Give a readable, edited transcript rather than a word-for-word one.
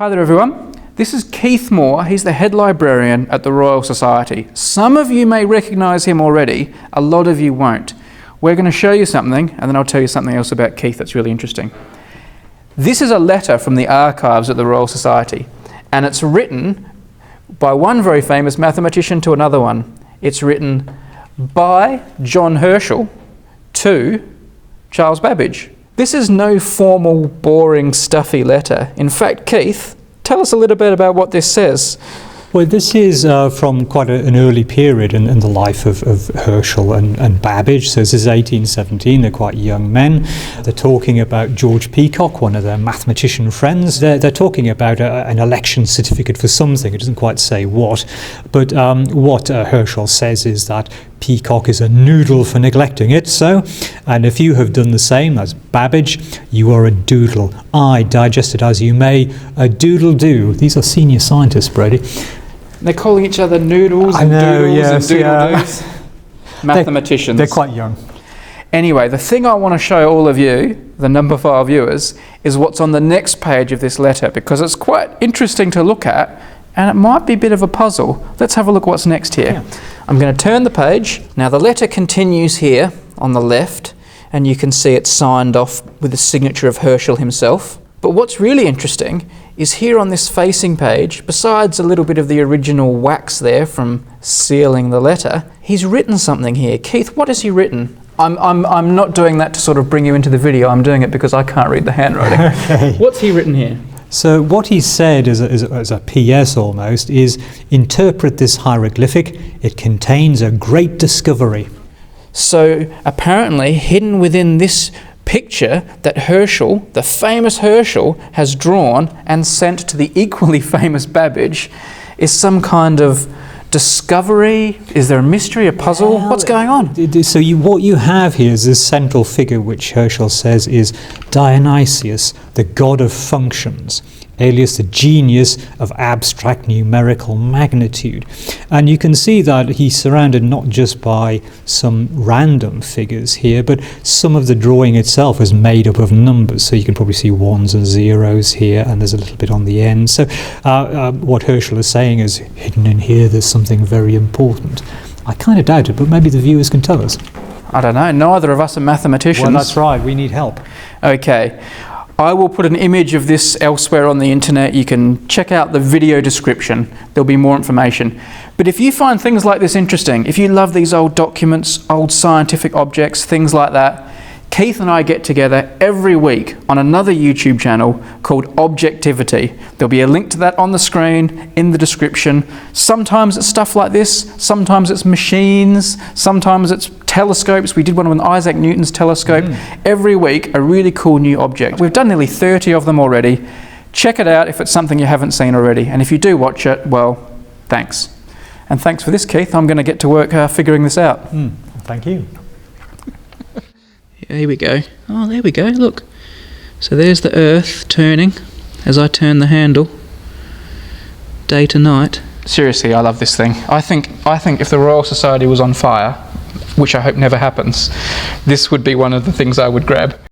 Hi there everyone, this is Keith Moore. He's the head librarian at the Royal Society. Some of you may recognise him already, a lot of you won't. We're going to show you something and then I'll tell you something else about Keith that's really interesting. This is a letter from the archives at the Royal Society and it's written by one very famous mathematician to another one. It's written by John Herschel to Charles Babbage. This is no formal, boring, stuffy letter. In fact, Keith, tell us a little bit about what this says. Well, this is from quite an early period in the life of Herschel and Babbage. So this is 1817, they're quite young men. They're talking about George Peacock, one of their mathematician friends. They're talking about an election certificate for something. It doesn't quite say what. But what Herschel says is that Peacock is a noodle for neglecting it. So, and if you have done the same as Babbage, you are a doodle. I, digest it as you may, a doodle do. These are senior scientists, Brady. They're calling each other noodles and doodles and doodle-doos. Mathematicians. They're quite young. Anyway, the thing I want to show all of you, the Numberphile viewers, is what's on the next page of this letter, because it's quite interesting to look at and it might be a bit of a puzzle. Let's have a look at what's next here. Yeah. I'm going to turn the page. Now the letter continues here on the left and you can see it's signed off with the signature of Herschel himself. But what's really interesting is here on this facing page, besides a little bit of the original wax there from sealing the letter, he's written something here. Keith, what has he written? I'm not doing that to sort of bring you into the video. I'm doing it because I can't read the handwriting. Okay. What's he written here? So what he said as a PS almost is, interpret this hieroglyphic. It contains a great discovery. So apparently hidden within this picture that Herschel, the famous Herschel, has drawn and sent to the equally famous Babbage is some kind of discovery. Is there a mystery, a puzzle? Well, what's going on? So what you have here is this central figure which Herschel says is Dionysius, the god of functions, alias the genius of abstract numerical magnitude. And you can see that he's surrounded not just by some random figures here, but some of the drawing itself is made up of numbers. So you can probably see ones and zeros here, and there's a little bit on the end. So what Herschel is saying is, hidden in here, there's something very important. I kind of doubt it, but maybe the viewers can tell us. I don't know. Neither of us are mathematicians. Well, that's right. We need help. Okay. I will put an image of this elsewhere on the internet. You can check out the video description. There'll be more information. But if you find things like this interesting, if you love these old documents, old scientific objects, things like that, Keith and I get together every week on another YouTube channel called Objectivity. There'll be a link to that on the screen, in the description. Sometimes it's stuff like this, sometimes it's machines, sometimes it's telescopes. We did one on Isaac Newton's telescope. Every week, a really cool new object. We've done nearly 30 of them already. Check it out if it's something you haven't seen already. And if you do watch it, well, thanks. And thanks for this, Keith. I'm going to get to work figuring this out. Thank you. Here we go. Oh, there we go, look. So there's the Earth turning as I turn the handle, day to night. Seriously, I love this thing. I think if the Royal Society was on fire, which I hope never happens, this would be one of the things I would grab.